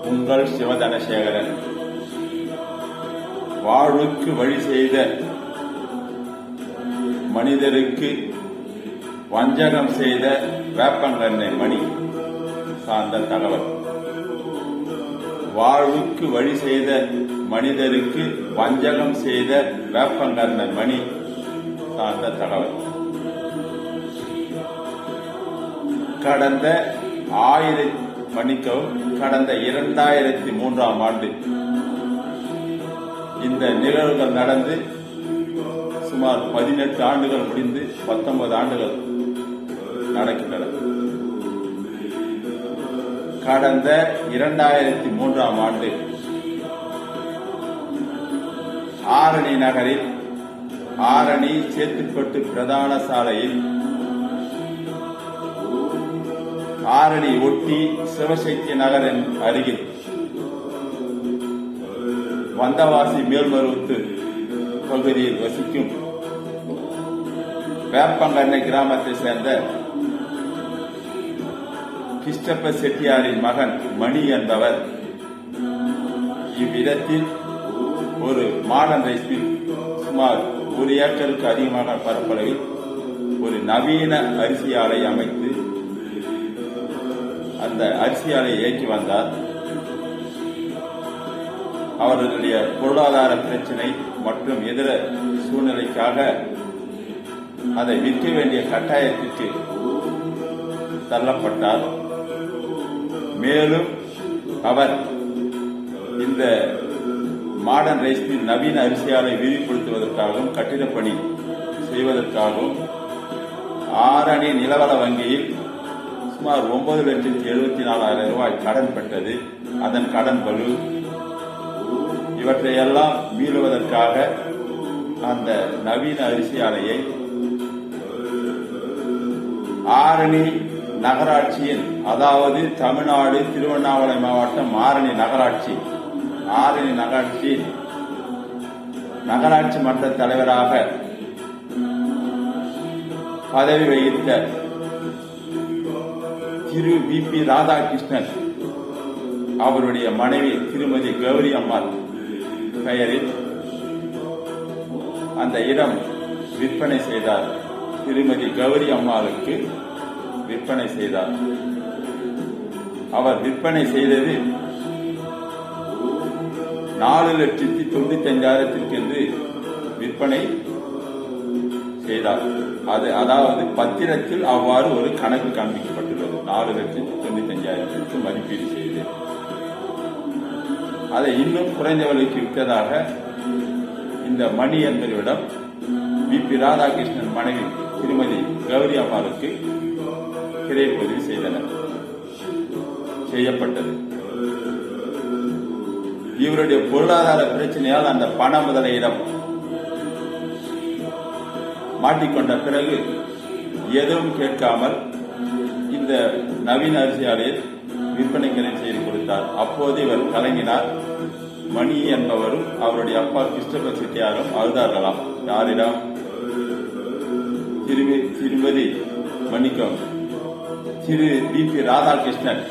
உங்கள் சிவதனசேகரன். வாழ்வுக்கு வழி செய்த மனிதருக்கு வஞ்சகம் செய்த வேப்பங்கண்ணை மணி சார்ந்த தகவல். வாழ்வுக்கு வழி செய்த மனிதருக்கு வஞ்சகம் செய்த வேப்பங்கண்ணை மணி சார்ந்த தகவல். கடந்த 2003ஆம் ஆண்டு இந்த நிகழ்வுகள் நடந்து சுமார் 18 ஆண்டுகள் முடிந்து 19 ஆண்டுகள் நடக்கின்றன. கடந்த 2003ஆம் ஆண்டு ஆரணி நகரில் ஆரணி சேத்துப்பட்டு பிரதான சாலையில் ஆரணி ஒட்டி சிவசக்தி நகரின் அருகில் வந்தவாசி மேல்மருவத்து பகுதியில் வசிக்கும் வேப்பங்கண்ணை கிராமத்தை சேர்ந்த கிருஷ்ணப்ப செட்டியாரின் மகன் மணி என்பவர் இவ்விடத்தில் ஒரு மாடர்ன் ரைஸ் மில் சுமார் 1 ஏக்கருக்கு அதிகமான பரப்பளவில் ஒரு நவீன அரிசி ஆலை அமைத்து அந்த அரிசி ஆலையை இயக்கி வந்தார். அவர்களுடைய பொருளாதார பிரச்சினை மற்றும் இதர சூழ்நிலைக்காக அதை விற்க வேண்டிய கட்டாயத்திற்கு தள்ளப்பட்டார். மேலும் அவர் இந்த மாடர்ன் ரைஸ் மில் நவீன அரிசி ஆலை விரிவுபடுத்துவதற்காகவும் கட்டிடப் பணி செய்வதற்காகவும் ஆரணி நிலவர வங்கியில் சுமார் 9,74,000 ரூபாய் கடன் பெற்றது. அதன் கடன் பலு இவற்றையெல்லாம் மீளுவதற்காக அந்த நவீன அரிசி ஆலையை ஆரணி நகராட்சியின், அதாவது தமிழ்நாடு திருவண்ணாமலை மாவட்டம் ஆரணி நகராட்சி நகராட்சி மன்ற தலைவராக பதவி வகித்த திரு வி.பி. ராதாகிருஷ்ணன் அவருடைய மனைவி திருமதி கௌரி அம்மாள் பெயரில் அந்த இடம் விற்பனை செய்தார். திருமதி கௌரி அம்மாளுக்கு விற்பனை செய்தார். அவர் விற்பனை செய்தது 4,95,000 என்று விற்பனை செய்தார். அதாவது பத்திரத்தில் அவ்வாறு ஒரு கணக்கு காண்பிக்கப்பட்டுள்ளது. 4,95,000 மதிப்பீடு செய்து அதை இன்னும் குறைந்த விலைக்கு விற்றதாக இந்த மணி என்பவரிடம் வி.பி. ராதாகிருஷ்ணன் மனைவி திருமதி கௌரி அம்மாளுக்கு கிரைப்பதிவு செய்யப்பட்டது. இவருடைய பொருளாதார பிரச்சனையால் அந்த பண முதலையிடம் மாட்டிக்கொண்ட பிறகு எதுவும் கேட்காமல் இந்த நவீன அரிசி ஆலையில் விற்பனைகளை செய்து கொடுத்தார். அப்போது இவர் கலங்கினார். மணி என்பவரும் அவருடைய அப்பா கிருஷ்ணப்ப செட்டியாரும் அழுதார்களாம். யாரிடம்? திருமதி மன்னிக்கும் திரு வி.பி. ராதாகிருஷ்ணன்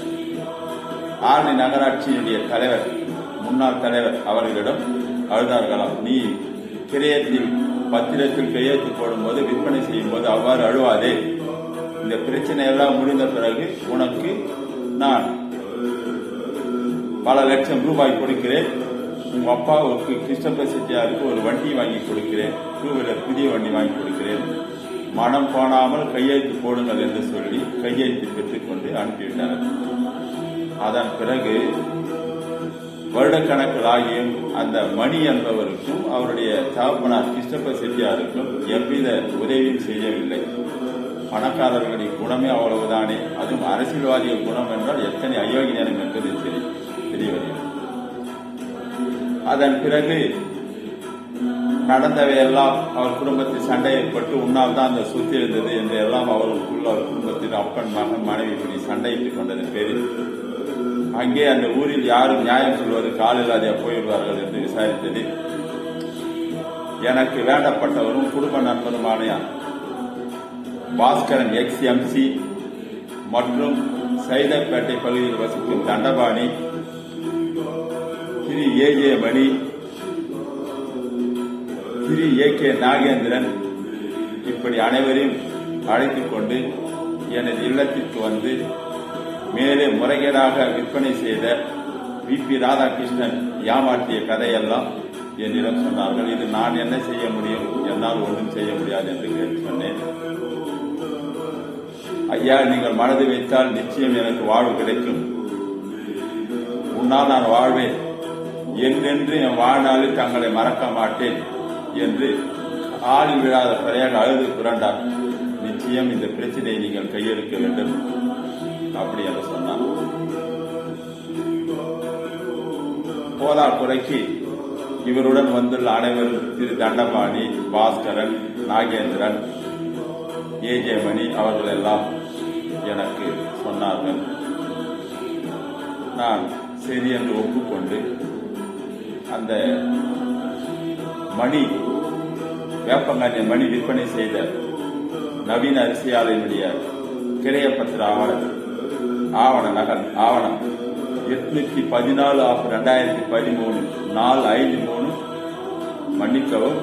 ஆரணி நகராட்சியினுடைய தலைவர், முன்னாள் தலைவர் அவர்களிடம் அழுதார்களாம். நீ கிரயத்தில் பத்திரத்தில் கையெழுத்து போடும்போது, விற்பனை செய்யும் போது அவ்வாறு அழுவாதே. இந்த பிரச்சனை எல்லாம் முடிந்த பிறகு உனக்கு நான் பல லட்சம் ரூபாய் கொடுக்கிறேன். உங்க அப்பாவுக்கு கிருஷ்ணப்ப செட்டியாருக்கு ஒரு வண்டி வாங்கி கொடுக்கிறேன், 2 வீலர் புதிய வண்டி வாங்கி கொடுக்கிறேன், மனம் போனாமல் கையெழுத்து போடுங்கள் என்று சொல்லி கையெழுத்து பெற்றுக் கொண்டு அனுப்பிவிட்டார். அதன் பிறகு வருடக்கணக்கில் ஆகியும் அந்த மணி என்பவருக்கும் அவருடைய தகப்பனார் கிருஷ்ணப்ப செட்டியாருக்கும் எவ்வித உதவியும் செய்யவில்லை. பணக்காரர்களின் குணமே அவ்வளவுதானே, அதுவும் அரசியல்வாதிகள் குணம் என்றால் எத்தனை அயோக்கியம் என்பது தெரிய வருகிறது. அதன் பிறகு நடந்தவையெல்லாம் அவர் குடும்பத்தில் சண்டை ஏற்பட்டு உன்னால் தான் அந்த சொத்து இருந்தது என்று எல்லாம் அவருக்குள்ள அவர் குடும்பத்தில் அப்பன் மகன் மனைவி இப்படி சண்டையிட்டுக் கொண்டதன் பேரில் அங்கே அந்த ஊரில் யாரும் நியாயம் சொல்வதற்கு ஆள் இல்லாத போயிடுவார்கள் என்று விசாரித்தது. எனக்கு வேண்டப்பட்டவரும் குடும்ப நண்பருமான பாஸ்கரன் XMC மற்றும் சைதாப்பேட்டை பகுதியில் வசிக்கும் தண்டபாணி திரு ஏ மணி, திரு ஏ நாகேந்திரன், இப்படி அனைவரையும் அழைத்துக் கொண்டு எனது இல்லத்திற்கு வந்து மேலே முறைகேடாக விற்பனை செய்த வி.பி. ராதாகிருஷ்ணன் ஏமாற்றிய கதையெல்லாம் என்னிடம் சொன்னார்கள். இது நான் என்ன செய்ய முடியும், என்னால் ஒன்றும் செய்ய முடியாது என்று சொன்னேன். ஐயா, நீங்கள் மனது வைத்தால் நிச்சயம் எனக்கு வாழ்வு கிடைக்கும், உன்னால் நான் வாழ்வேன், என்றென்று என் வாழ்நாளில் தங்களை மறக்க மாட்டேன் என்று ஆளில் விழாத பிறையாக அழுது புரண்டார். நிச்சயம் இந்த பிரச்சனையை நீங்கள் கையெடுக்க வேண்டும் அப்படி என்று சொன்னார். போதா குறைக்கு இவருடன் வந்துள்ள அனைவரும் திரு தண்டபாணி, பாஸ்கரன், நாகேந்திரன், ஏ மணி அவர்கள் எல்லாம் எனக்கு சொன்னார்கள். நான் சரி என்று ஒப்புக்கொண்டு அந்த மணி வேப்பங்காட்டிய மணி விற்பனை செய்த நவீன அரிசி ஆலையினுடைய கிரையப்பத்திர ஆவண நகல் ஆவணம் 814/2013 4/5/3 மன்னிக்கவும்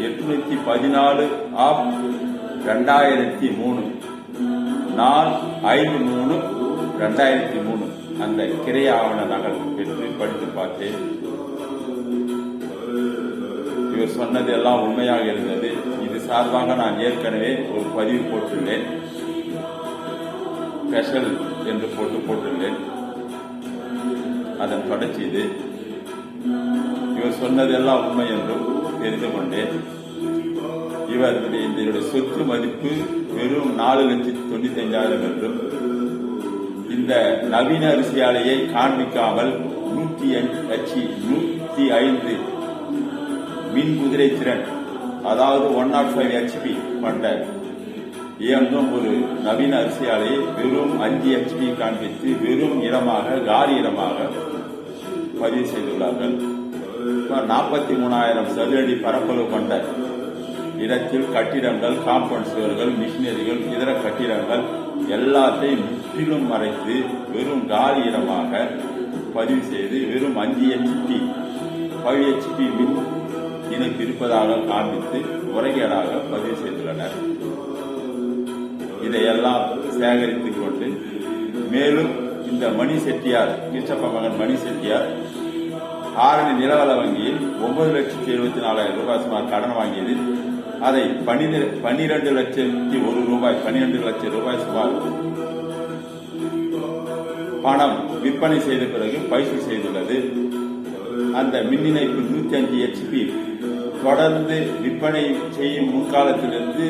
814/2003 4/5/3/2003 அந்த கிரைய ஆவண நகல் பெற்று படித்து பார்த்தேன். இவர் சொன்னது எல்லாம் உண்மையாக இருந்தது. இது சார்பாக நான் ஏற்கனவே ஒரு பதிவு போட்டுள்ளேன், ஸ்பெஷல் என்று போட்டுள்ளேன். அதன் தொடர்ச்சி இது. இவர் சொன்னதெல்லாம் உண்மை என்றும் தெரிந்து கொண்டேன். இவருடைய சொத்து மதிப்பு வெறும் 4,95,000 என்றும், இந்த நவீன அரிசி ஆலையை காண்பிக்காமல் 105 மின் குதிரை திறன், அதாவது 105 HP கொண்ட இயங்கும் ஒரு நவீன அரிசி ஆலையை வெறும் 5 HP காண்பித்து வெறும் இடமாக காலி இடமாக பதிவு செய்துள்ளார்கள். 43,000 சதுரடி பரப்பளவு கொண்ட இடத்தில் கட்டிடங்கள், காம்பவுண்ட் சுவர்கள், மிஷினரிகள், இதர கட்டிடங்கள் எல்லாத்தையும் முற்றிலும் மறைத்து வெறும் காலி இடமாக பதிவு செய்து வெறும் 5 HP மின் இணைப்பு இருப்பதாக காண்பித்து முறைகேடாக பதிவு செய்துள்ளனர். இதையெல்லாம் சேகரித்துக் கொண்டு மேலும் இந்த மணி செட்டியார், கிருஷ்ணப்ப மகன் மணி செட்டியார் ஆரணி நிலவள வங்கியில் 9,74,000 ரூபாய் சுமார் கடன் வாங்கியது. அதை 12 லட்சம் ரூபாய் சுமார் பணம் விற்பனை செய்த பிறகு பைசல் செய்துள்ளது. அந்த மின் இணைப்பு 105 HP தொடர்ந்து விற்பனை செய்யும் முன்காலத்திலிருந்து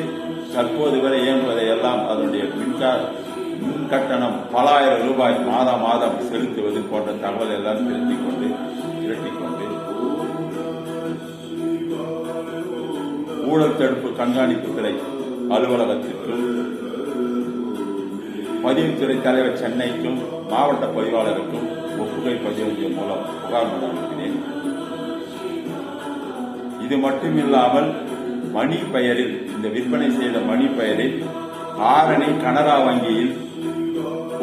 தற்போது வரை இயங்குவதை எல்லாம் அதனுடைய மின் கட்டணம் பல ஆயிரம் ரூபாய் மாதம் செலுத்துவது போன்ற தகவல் எல்லாம் திரட்டிக் கொண்டு ஊழல் தடுப்பு கண்காணிப்புத்துறை அலுவலகத்திற்கும் பதிவுத்துறை தலைவர் சென்னைக்கும் மாவட்ட பதிவாளருக்கும் ஒப்புகை பதிவு மூலம் புகார் மனு அனுப்பினேன். இது மட்டுமில்லாமல் மணி பெயரில், இந்த விற்பனை செய்த மணி பெயரில் ஆரணி கனரா வங்கியில்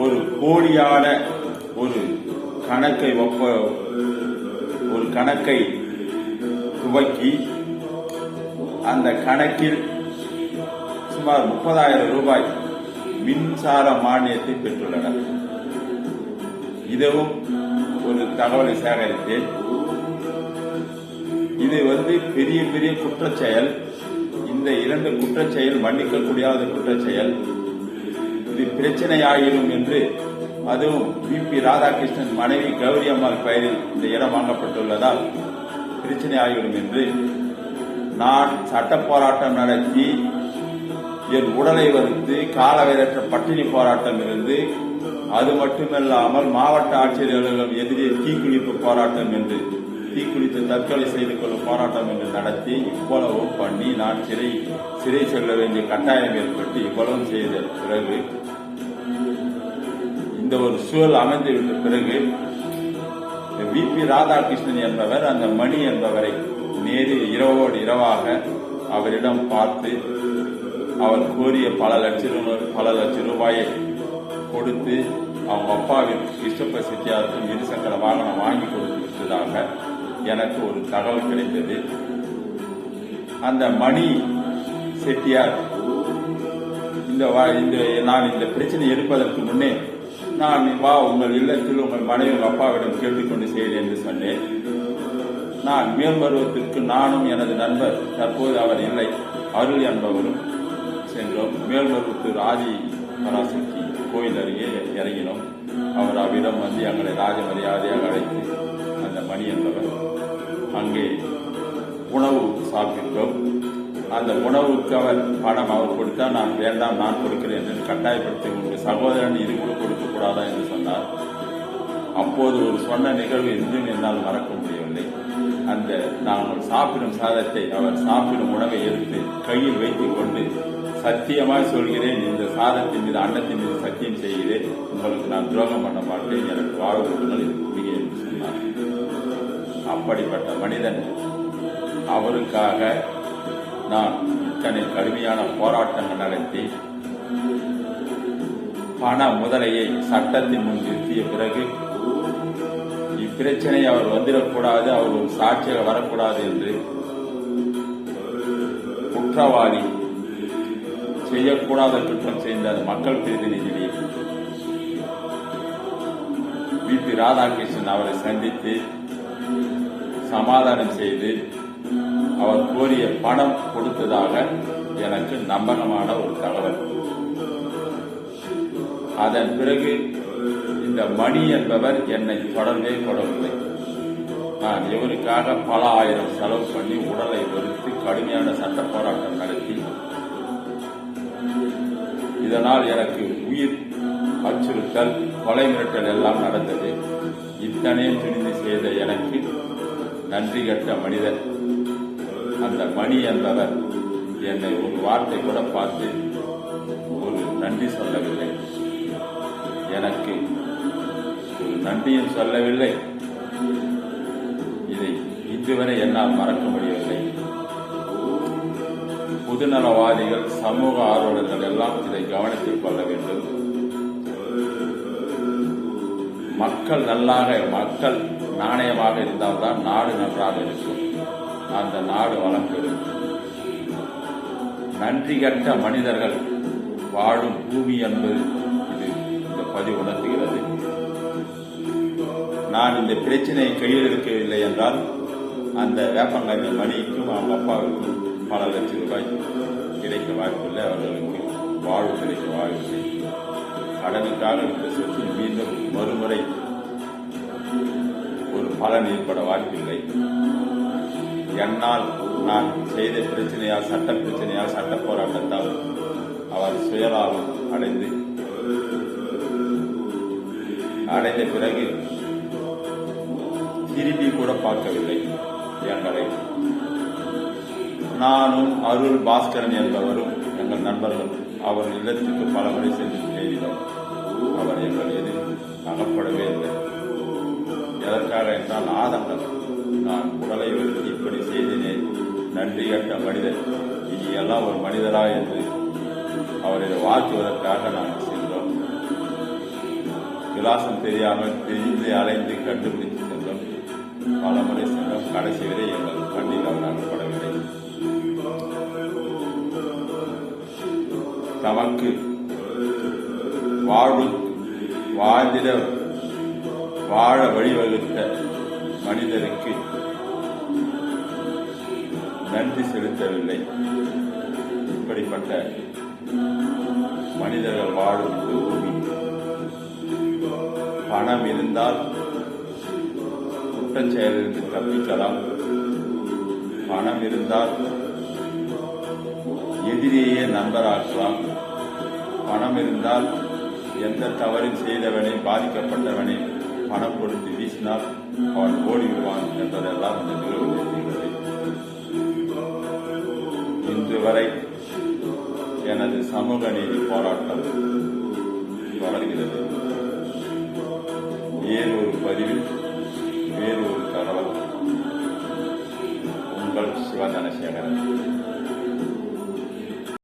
ஒரு போலியான ஒரு கணக்கை துவக்கி அந்த கணக்கில் சுமார் 30,000 ரூபாய் மின்சார மானியத்தை பெற்றுள்ளனர். இதுவும் ஒரு தகவலை சேகரித்தேன். இது பெரிய பெரிய குற்றச்செயல். இந்த 2 குற்றச்செயல் மன்னிக்கக்கூடியாத குற்றச்செயல். இது பிரச்சனையாயிரும் என்று, அதுவும் வி.பி. ராதாகிருஷ்ணன் மனைவி கௌரி அம்மாள் பெயரில் இந்த இடம் வாங்கப்பட்டுள்ளதால் பிரச்சனை ஆகிவிடும் என்று நான் சட்ட போராட்டம் நடத்தி என் உடலை வருத்து காலவரையற்ற பட்டினி போராட்டம் இருந்து, அது மட்டுமல்லாமல் மாவட்ட ஆட்சியர் அலுவலகம் எதிரே தீக்குளிப்பு போராட்டம் என்று, தீக்குளித்து தற்கொலை செய்து கொள்ளும் போராட்டம் என்று நடத்தி இவ்வளவும் பண்ணி நான் சிறை செல்ல வேண்டிய கட்டாயம் ஏற்பட்டு இவ்வளவும் செய்த பிறகு, இந்த ஒரு சூழல் அமைந்துவிட்ட பிறகு வி.பி. ராதாகிருஷ்ணன் என்பவர் அந்த மணி என்பவரை நேரில் இரவோடு இரவாக அவரிடம் பார்த்து அவர் கோரிய பல லட்சம் ரூபாயை கொடுத்து அவங்க அப்பாவிற்கு கிருஷ்ணப்ப செட்டியாருக்கும் இருசக்கர வாகனம் வாங்கி கொடுத்திருப்பதாக எனக்கு ஒரு தகவல் கிடைத்தது. அந்த மணி செட்டியார் நான் இந்த பிரச்சனை எடுப்பதற்கு முன்னே நான் உங்கள் இல்லத்தில் உங்கள் மனைவி உங்கள் அப்பாவிடம் கேட்டுக்கொண்டு செய்கிறேன் என்று சொன்னேன். நான் மேல்மருவத்திற்கு நானும் எனது நண்பர், தற்போது அவர் இல்லை, அருள் என்பவரும் சென்றோம். மேல்மருவத்தூர் ஆதி பராசக்தி கோயில் அருகே இறங்கினோம். அவர் அவ்விடம் வந்து எங்களை ராஜ மரியாதையாக அழைத்து அந்த மணி என்பவர் அங்கே உணவு சாப்பிட்டோம். அந்த உணவுக்கு அவர் பணம் அவர் கொடுத்தா நான் வேண்டாம் நான் கொடுக்கிறேன் என்று கட்டாயப்படுத்தி உங்கள் சகோதரன் இது கூட கொடுக்கக்கூடாதா என்று சொன்னார். அப்போது ஒரு சொன்ன நிகழ்வு என்றும் என்னால் மறக்க முடியவில்லை. அந்த நாங்கள் சாப்பிடும் சாதத்தை அவர் சாப்பிடும் உணவை எடுத்து கையில் வைத்துக் கொண்டு சத்தியமாய் சொல்கிறேன், இந்த சாதத்தின் மீது அன்னத்தின் மீது சத்தியம் செய்கிறேன், உங்களுக்கு நான் துரோகம் பண்ண மாட்டேன், எனக்கு வாழ கொடுங்கள் இது குடிய என்று சொன்னார். அப்படிப்பட்ட மனிதன் அவருக்காக நான் இத்தனை கடுமையான போராட்டங்கள் நடத்தி பண முதலையை சட்டத்தின் முன் நிறுத்திய பிறகு இப்பிரச்சனை அவர் வந்துடக்கூடாது, அவர் ஒரு சாட்சியாக வரக்கூடாது என்று குற்றவாளி செய்யக்கூடாத குற்றம் செய்த மக்கள் பிரதிநிதி வி.பி. ராதாகிருஷ்ணன் அவரை சந்தித்து சமாதானம் செய்து அவர் கோரிய பணம் கொடுத்ததாக எனக்கு நம்பகமான ஒரு தகவல். அதன் பிறகு இந்த மணி என்பவர் என்னை தொடர்ந்தே கொள்ளவில்லை. நான் இவருக்காக பல ஆயிரம் செலவு பண்ணி உடலை வெறுத்து கடுமையான சட்ட போராட்டம் நடத்தி இதனால் எனக்கு உயிர் அச்சுறுத்தல், கொலை மிரட்டல் எல்லாம் நடந்தது. இத்தனையும் துணிந்து செய்த எனக்கு நன்றி கட்ட மனிதர் அந்த மணி என்பவர் என்னை ஒரு வார்த்தை கூட பார்த்து ஒரு நன்றி சொல்லவில்லை, எனக்கு ஒரு நன்றியும் சொல்லவில்லை. இதை இன்றுவரை என்னால் மறக்க முடியவில்லை. பொதுநலவாதிகள், சமூக ஆர்வலர்கள் எல்லாம் இதை கவனத்தில் கொள்ள வேண்டும். மக்கள் மக்கள் நாணயமாக இருந்தால்தான் நாடு நன்றாக இருக்கும், அந்த நாடு வளம் பெறும். நன்றி கட்ட மனிதர்கள் வாழும் பூமி என்பது இது இந்த பதிவு உணர்த்துகிறது. நான் இந்த பிரச்சனையை கையில் எடுக்கவில்லை என்றால் அந்த வேப்பங்கண்ணி மணிக்கும் அவங்க அப்பாவுக்கும் பல லட்சம் ரூபாய் கிடைக்க வாய்ப்பில்லை, அவர்களுக்கு வாழ்வு கிடைக்க வாய்ப்பில்லை. கடனுக்காக இந்த சொத்து மீண்டும் மறுமுறை ஒரு பலன் ஏற்பட வாய்ப்பில்லை. என்னால் நான் செய்த பிரச்சனையால், சட்ட பிரச்சனையால், சட்ட போராட்டத்தால் அவர் சுயலாபம் அடைந்த பிறகு திரும்பி கூட பார்க்கவில்லை எங்களை. நானும் அருள் பாஸ்கரன் என்பவரும் எங்கள் நண்பர்கள் அவர் இல்லத்துக்கு பல முறை சென்று தேடினோம். அவர் எங்கள் எதிர்த்து அகப்படவே இல்லை. எதற்காக என்றால் ஆதங்கம். நான் உடலை வெறுத்து இப்படி செய்தினேன், நன்றி கட்ட மனிதர், இனி எல்லாம் ஒரு மனிதரா என்று அவரை வாழ்த்துவதற்காக நாங்கள் சென்றோம். விலாசம் தெரியாமல் தெரிந்து அலைந்து கண்டுபிடித்து சென்றோம். பல முறை சென்றோம். கடைசி வரை எங்கள் கண்ணில் அவர் அகப்படவில்லை. தமக்கு வாழ வழிவகுத்த மனிதருக்கு நன்றி செலுத்தவில்லை. இப்படிப்பட்ட மனிதர்கள் வாழும் இந்த பூமி. பணம் இருந்தால் குற்றச் செயலிலிருந்து தப்பிக்கலாம். பணம் இருந்தால் எதிரியே நண்பராக்கலாம். பணம் இருந்தால் எந்த தவறில் செய்தவனை, பாதிக்கப்பட்டவனை பணம் கொடுத்து வீசினால் அவன் ஓடி விடுவான் என்பதெல்லாம் இந்த நிகழ்வு தெரிகிறது. இன்று வரை எனது சமூக நீதி போராட்டம் தொடர்கிறது. வேறு ஒரு பதிவில் வேறு ஒரு தகவல். உங்கள் சிவதனசேகரன்.